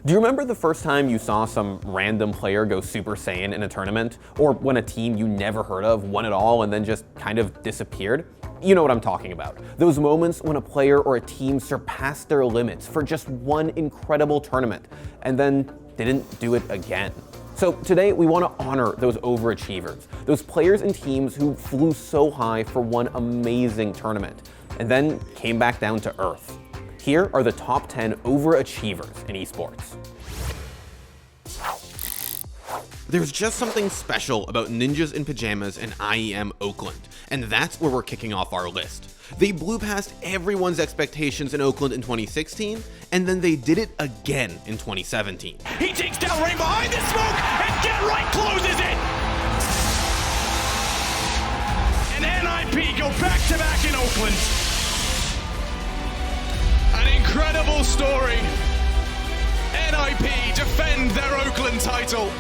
Do you remember the first time you saw some random player go Super Saiyan in a tournament? Or when a team you never heard of won it all and then just kind of disappeared? You know what I'm talking about. Those moments when a player or a team surpassed their limits for just one incredible tournament and then didn't do it again. So today we want to honor those overachievers, those players and teams who flew so high for one amazing tournament and then came back down to earth. Here are the top 10 overachievers in esports. There's just something special about Ninjas in Pajamas and IEM Oakland, and that's where we're kicking off our list. They blew past everyone's expectations in Oakland in 2016, and then they did it again in 2017. He takes down right behind the smoke, and Get Right closes it! And NIP go back-to-back in Oakland. An incredible story. NIP defend their Oakland title.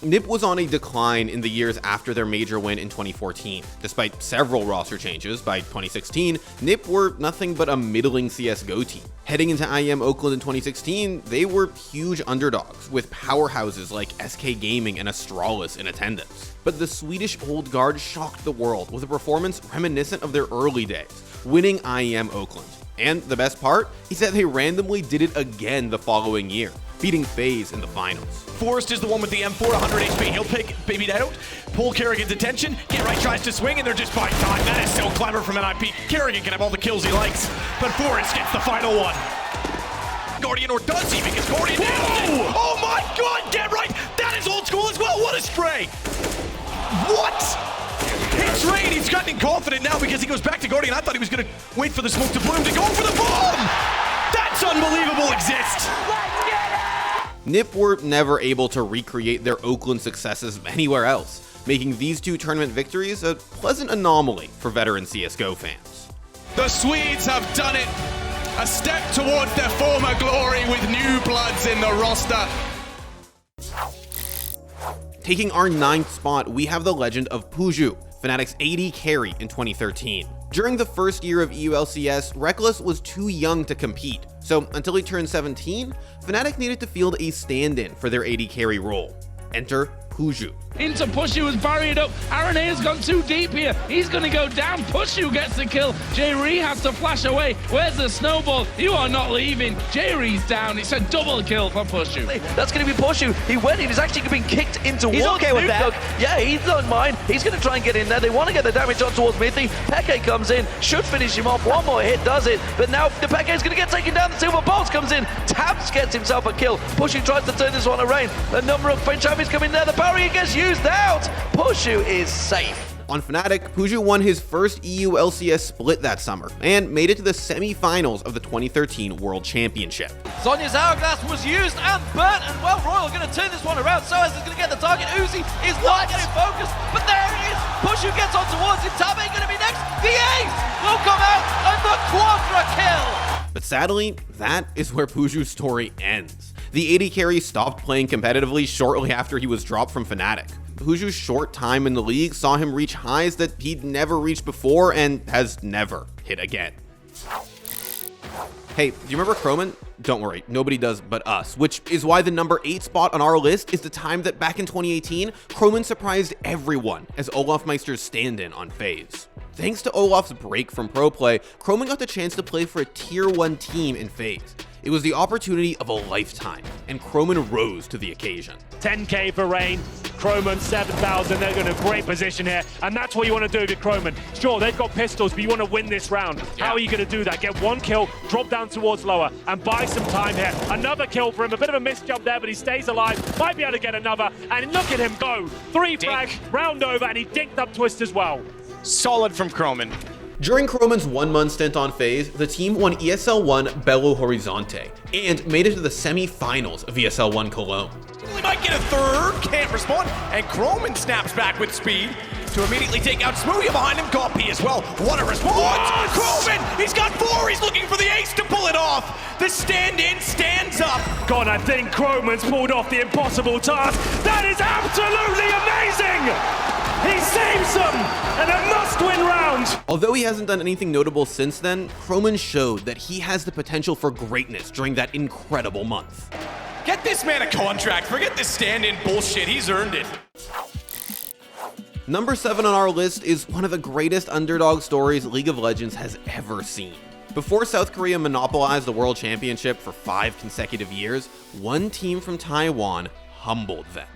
NIP was on a decline in the years after their major win in 2014. Despite several roster changes, by 2016, NIP were nothing but a middling CSGO team. Heading into IEM Oakland in 2016, they were huge underdogs, with powerhouses like SK Gaming and Astralis in attendance. But the Swedish old guard shocked the world with a performance reminiscent of their early days, winning IEM Oakland. And the best part is that they randomly did it again the following year, beating Fahey in the finals. Forrest is the one with the M4, 100 HP. He'll pick Baby out, pull Kerrigan's attention. Get Right tries to swing, and they're just buying time. That is so clever from NIP. Kerrigan can have all the kills he likes, but Forrest gets the final one. Guardian, or does he? Because Guardian nails it. Oh my god, Get Right! That is old school as well. What a spray! What? Hits Rain, he's gotten confident now because he goes back to Guardian. I thought he was going to wait for the smoke to bloom to go for the bomb! That's unbelievable exist! NIP were never able to recreate their Oakland successes anywhere else, making these two tournament victories a pleasant anomaly for veteran CSGO fans. The Swedes have done it! A step towards their former glory with new bloods in the roster. Taking our 9th spot, we have the legend of Puju, Fnatic's AD carry in 2013. During the first year of EULCS, Reckless was too young to compete, so until he turned 17, Fnatic needed to field a stand-in for their AD carry role. Enter Puju. Into Pushu is barried up. RNA has gone too deep here. He's going to go down. Pushu gets the kill. J-Ree has to flash away. Where's the snowball? You are not leaving. J-Ree's down. It's a double kill for Pushu. That's going to be Pushu. He went in. He's actually been kicked into He's okay with that. Yeah, he don't mind. He's going to try and get in there. They want to get the damage on towards Mithy. Peke comes in. Should finish him off. One more hit does it. But now the Peke is going to get taken down. The Silver Pulse comes in. Tabs gets himself a kill. Pushu tries to turn this one around. A number of French armies come in there. The parry gets used out. Pushu is safe. On Fnatic, Puju won his first EULCS split that summer and made it to the semi-finals of the 2013 World Championship. Sonya's Hourglass was used and burnt, and well, Royal going to turn this one around. So is going to get the target. Uzi is not getting focused, but there it is. Pushu gets on towards him. Tabe going to be next. The ace will come out, and the quadra kill. But sadly, that is where Puju's story ends. The AD carry stopped playing competitively shortly after he was dropped from Fnatic. Puju's short time in the league saw him reach highs that he'd never reached before and has never hit again. Hey, do you remember Croman? Don't worry, nobody does but us, which is why the number 8 spot on our list is the time that back in 2018, Croman surprised everyone as Olaf Meister's stand-in on Fahey. Thanks to Olaf's break from pro play, Croman got the chance to play for a tier 1 team in Fahey. It was the opportunity of a lifetime, and Croman rose to the occasion. 10k for Rain, Croman 7,000, they're in a great position here, and that's what you want to do with Croman. Sure, they've got pistols, but you want to win this round. How are you going to do that? Get one kill, drop down towards lower, and buy some time here. Another kill for him, a bit of a missed jump there, but he stays alive, might be able to get another, and look at him go. 3 frags, round over, and he dinked up Twist as well. Solid from Croman. During Croman's 1-month stint on Fahey, the team won ESL 1 Belo Horizonte and made it to the semi-finals of ESL 1 Cologne. He might get a third, can't respond, and Croman snaps back with speed to immediately take out Smoothie behind him. Got P as well. What a response! Croman, he's got 4. He's looking for the ace to pull it off. The stand-in stands up. God, I think Croman's pulled off the impossible task. That is absolutely amazing! He saves them, and a must-win round! Although he hasn't done anything notable since then, Croman showed that he has the potential for greatness during that incredible month. Get this man a contract. Forget this stand-in bullshit. He's earned it. Number 7 on our list is one of the greatest underdog stories League of Legends has ever seen. Before South Korea monopolized the World Championship for 5 consecutive years, one team from Taiwan humbled them.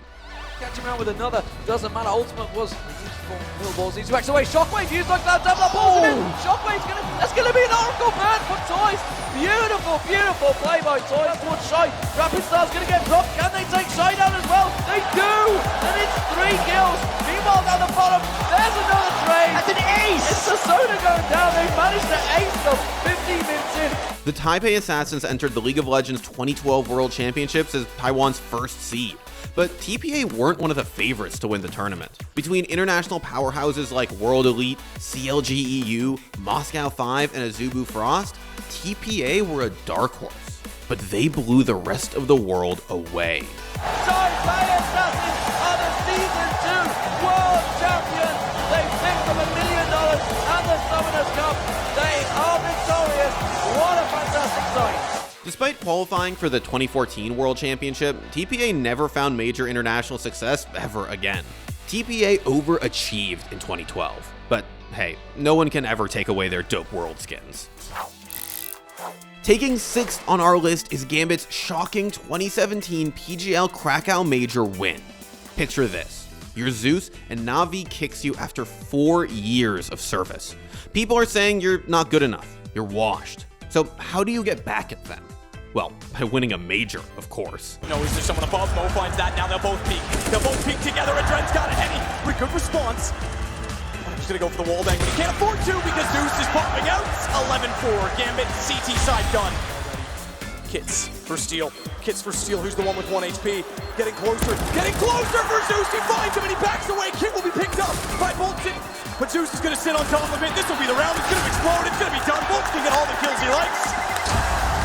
Catch him out with another, doesn't matter, ultimate was useful. Millballs needs to back away, Shockwave used like that, double pulls him in, Shockwave's that's gonna be an Oracle burn for Toys. Beautiful, beautiful play by Toys towards Shy. Rapid Star's gonna get dropped, can they take Shy down as well? They do, and it's 3 kills. Meanwhile down the bottom, there's another trade. That's an ace! It's the Soda going down, they managed to ace them 15 minutes in. The Taipei Assassins entered the League of Legends 2012 World Championships as Taiwan's first seed. But TPA weren't one of the favorites to win the tournament. Between international powerhouses like World Elite, CLG EU, Moscow 5, and Azubu Frost, TPA were a dark horse. But they blew the rest of the world away. Taipei Assassins are the Season 2 World Champions. They picked them $1 million and the Summoners Cup. They are victorious. What a fantastic sight. Despite qualifying for the 2014 World Championship, TPA never found major international success ever again. TPA overachieved in 2012, but hey, no one can ever take away their dope world skins. Taking 6th on our list is Gambit's shocking 2017 PGL Krakow Major win. Picture this. Your Zeus and Na'Vi kicks you after 4 years of service. People are saying you're not good enough, you're washed. So how do you get back at them? Well, by winning a major, of course. No, is there someone above? Mo finds that. Now they'll both peek. They'll both peek together. And Dred's got it. Henny, pretty good response. He's going to go for the wall bang, but he can't afford to because Zeus is popping out. 11-4. Gambit, CT side done. Kits for Steel. Kits for Steel, who's the one with 1 HP. Getting closer. Getting closer for Zeus. He finds him and he backs away. Kit will be picked up by Bolton. But Zeus is going to sit on top of it. This will be the round. It's going to explode. It's going to be done. Bolton can get all the kills he likes.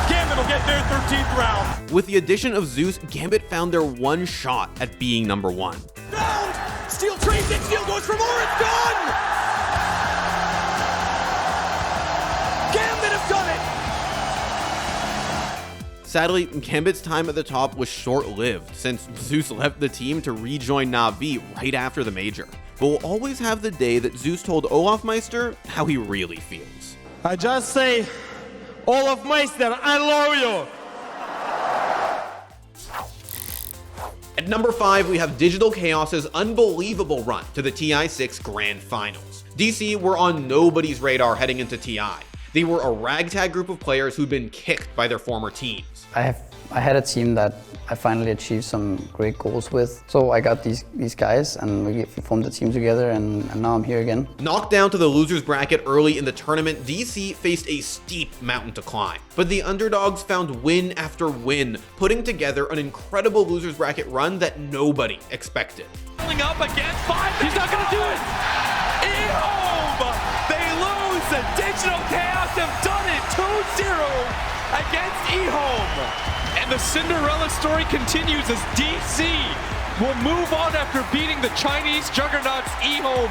Gambit will get their 13th round. With the addition of Zeus, Gambit found their one shot at being number 1. Down! Steel trades it. Steel goes for more. It's done! Gambit have done it! Sadly, Gambit's time at the top was short-lived, since Zeus left the team to rejoin Na'Vi right after the major. But we'll always have the day that Zeus told Olaf Meister how he really feels. I just say, Olaf Meister, I love you! At number 5, we have Digital Chaos's unbelievable run to the TI6 Grand Finals. DC were on nobody's radar heading into TI. They were a ragtag group of players who'd been kicked by their former teams. I had a team that I finally achieved some great goals with. So I got these guys and we formed a team together and now I'm here again. Knocked down to the losers bracket early in the tournament, DC faced a steep mountain to climb. But the underdogs found win after win, putting together an incredible losers bracket run that nobody expected. Pulling up against 5. He's not going to do it. E-home! They lose. The Digital Chaos have done it. 2-0 against E-home. And the Cinderella story continues as DC will move on after beating the Chinese juggernauts E-home.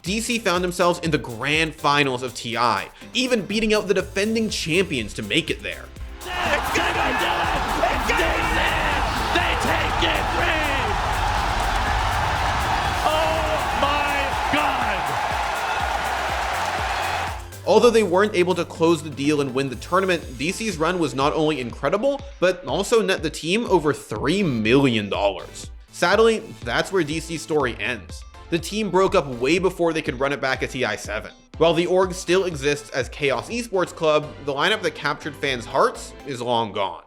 DC found themselves in the grand finals of TI, even beating out the defending champions to make it there. It's gonna be done! It's gonna be done! They take it free! Oh my God! Although they weren't able to close the deal and win the tournament, DC's run was not only incredible, but also net the team over $3 million. Sadly, that's where DC's story ends. The team broke up way before they could run it back at TI7. While the org still exists as Chaos Esports Club, the lineup that captured fans' hearts is long gone.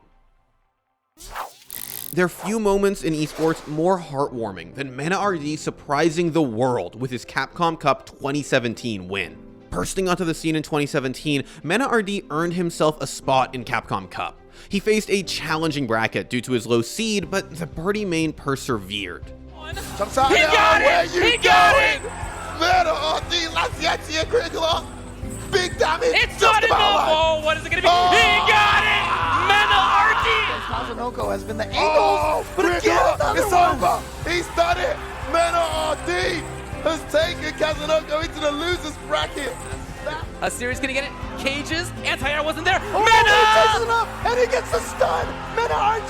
There are few moments in esports more heartwarming than MennaR surprising the world with his Capcom Cup 2017 win. Bursting onto the scene in 2017, MennaR earned himself a spot in Capcom Cup. He faced a challenging bracket due to his low seed, but the birdie main persevered. He got it! He got it! MennaR, last year, critical. Big damage. It's not enough! Oh, what is it gonna be? Oh. He got it! MennaR! Kazunoko has been the angles, but again, it's over. He's done it. MennaR has taken Kazunoko into the losers bracket. Asiri's gonna get it. Cages. Anti-air wasn't there. Oh, MennaR! he takes it up, and he gets the stun. MennaR,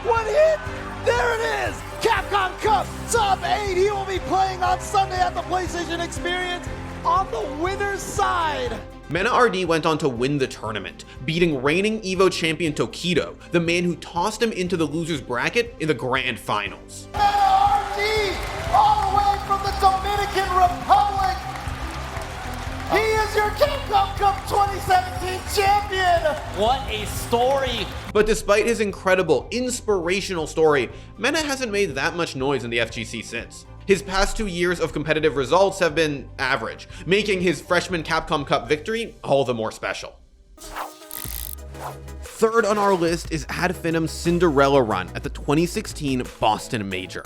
one hit, there it is! Capcom Cup Top 8, he will be playing on Sunday at the PlayStation Experience on the winner's side. MennaR went on to win the tournament, beating reigning EVO champion Tokido, the man who tossed him into the loser's bracket in the grand finals. MennaR, all the way from the Dominican Republic, he is your Capcom Cup 2017 champion! What a story! But despite his incredible, inspirational story, Menna hasn't made that much noise in the FGC since. His past 2 years of competitive results have been average, making his freshman Capcom Cup victory all the more special. Third on our list is Adfinum's Cinderella run at the 2016 Boston Major.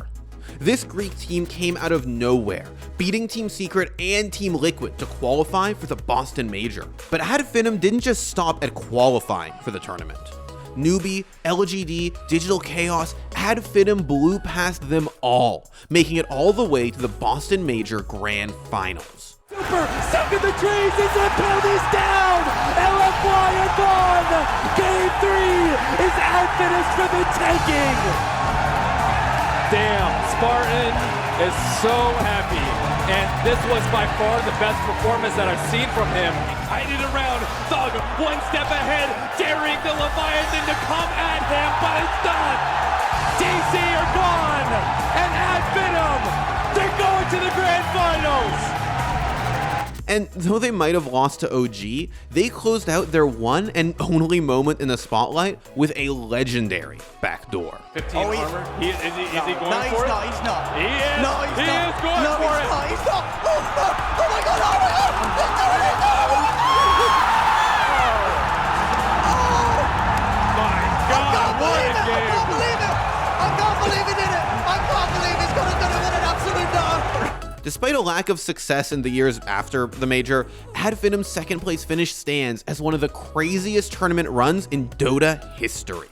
This Greek team came out of nowhere, beating Team Secret and Team Liquid to qualify for the Boston Major. But Adfinum didn't just stop at qualifying for the tournament. Newbie, LGD, Digital Chaos, Adfinum blew past them all, making it all the way to the Boston Major Grand Finals. Super stuck in the trees, he's gonna pull this down! LFY are gone! Game 3 is Adfinum for the taking! Damn, Spartan is so happy, and this was by far the best performance that I've seen from him. Hiding around, Thug one step ahead, daring the Leviathan to come at him, but it's done. DC are gone, and Adfinum, they're going to the grand finals. And though they might have lost to OG, they closed out their one and only moment in the spotlight with a legendary backdoor. 15 armor. Is he going for it? No, he's not. He is. No, he's he not. is going no, for he's it. Not. He's not. Oh my god, oh my god! He's doing it! My God, what a game. I can't believe it! I can't believe he did it! I can't believe he's gonna win an absolute dog! Despite a lack of success in the years after the major, Adfinum's second place finish stands as one of the craziest tournament runs in Dota history.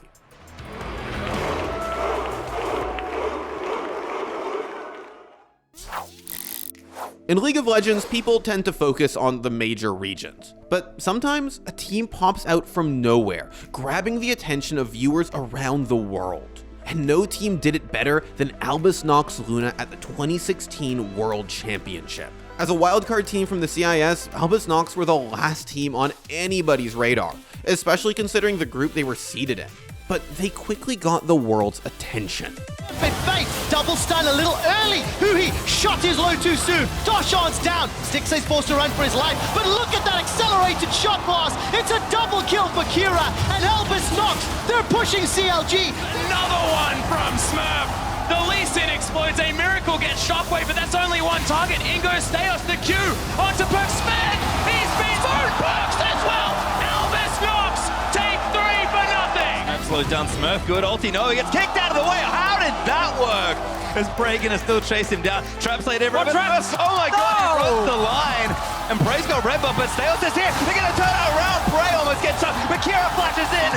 In League of Legends, people tend to focus on the major regions, but sometimes a team pops out from nowhere, grabbing the attention of viewers around the world. And no team did it better than Albus Luna at the 2016 World Championship. As a wildcard team from the CIS, Albus Nox were the last team on anybody's radar, especially considering the group they were seeded in. But they quickly got the world's attention. Fahey, double stun a little early. Fahey shot his low too soon. Doshan's down. Stixxay's forced to run for his life. But look at that accelerated shot pass. It's a double kill for Kira. And Albus Nox, they're pushing CLG. Another one from Smurf. The Lee Sin explodes, a miracle gets shockwave, but that's only one target. In goes Steos, the Q onto Perks Sped. He's been through Perks as well. Albus Nox take 3 for nothing. Slows down Smurf, good ulti, no, he gets kicked out of the way. How did that work? As Prey gonna still chase him down. Trap slate everywhere. Oh my god, he runs the line. And Prey's got red buff, but Steos is here. They're gonna turn it around. Prey almost gets shot. But Kira flashes in.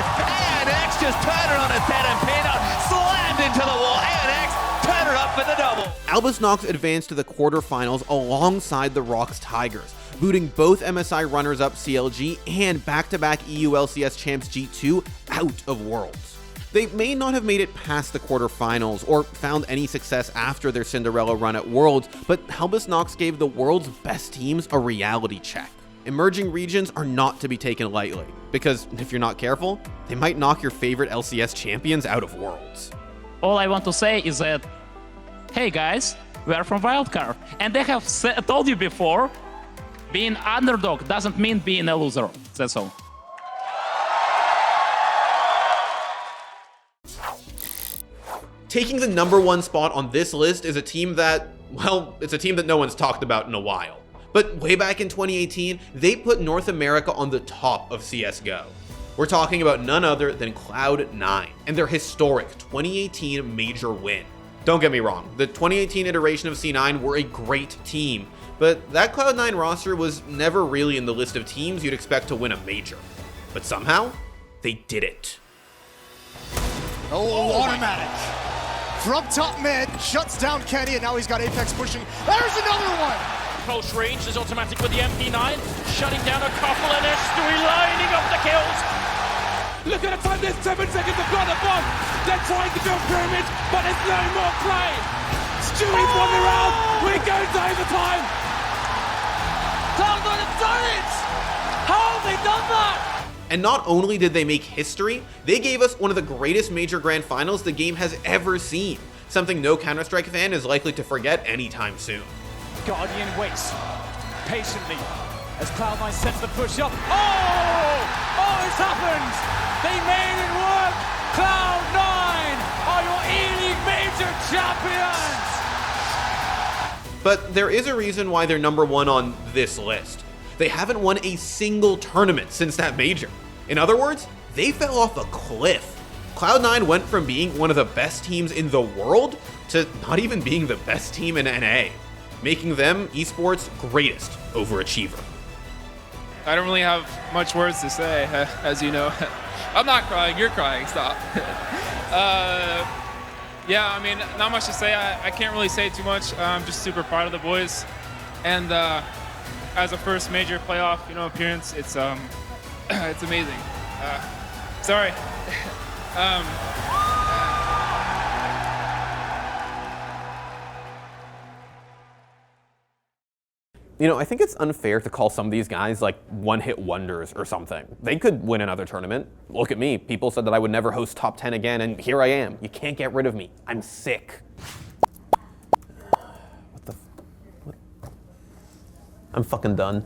And X just turned it on his head and Peanut slammed into the wall. And X turned it up for the double. Albus Nox advanced to the quarterfinals alongside the Rocks Tigers, booting both MSI runners-up CLG and back-to-back EU LCS champs G2 out of Worlds. They may not have made it past the quarterfinals or found any success after their Cinderella run at Worlds, but Albus Nox gave the world's best teams a reality check. Emerging regions are not to be taken lightly, because if you're not careful, they might knock your favorite LCS champions out of Worlds. All I want to say is that, hey guys, we are from Wildcard, and they have told you before, being underdog doesn't mean being a loser. That's all. Taking the #1 spot on this list is a team that, well, it's a team that no one's talked about in a while. But way back in 2018, they put North America on the top of CSGO. We're talking about none other than Cloud9 and their historic 2018 major win. Don't get me wrong, the 2018 iteration of C9 were a great team, but that Cloud9 roster was never really in the list of teams you'd expect to win a major. But somehow, they did it. Oh, automatic. From top mid, shuts down Kenny, and now he's got Apex pushing. There's another one! Close range, there's automatic with the MP9, shutting down a couple, and they're streamlining up the kills. Look at the time, there's 7 seconds to blow the bomb. They're trying to build pyramids, but there's no more play. Stewie's won the round. We're going to overtime. Cloud9 have done it! How have they done that? And not only did they make history, they gave us one of the greatest major grand finals the game has ever seen. Something no Counter-Strike fan is likely to forget anytime soon. Guardian waits patiently as Cloud9 sets the push up. Oh, it's happened! They made it work! Cloud9 are your E-League major champions! But there is a reason why they're #1 on this list. They haven't won a single tournament since that major. In other words, they fell off a cliff. Cloud9 went from being one of the best teams in the world to not even being the best team in NA, making them esports' greatest overachiever. I don't really have much words to say, as you know. I'm not crying, you're crying, stop. Yeah, I mean, not much to say. I can't really say too much. I'm just super proud of the boys. And as a first major playoff, appearance, it's it's amazing. Sorry. I think it's unfair to call some of these guys like one-hit wonders or something. They could win another tournament. Look at me. People said that I would never host top 10 again, and here I am. You can't get rid of me. I'm sick. What? I'm fucking done.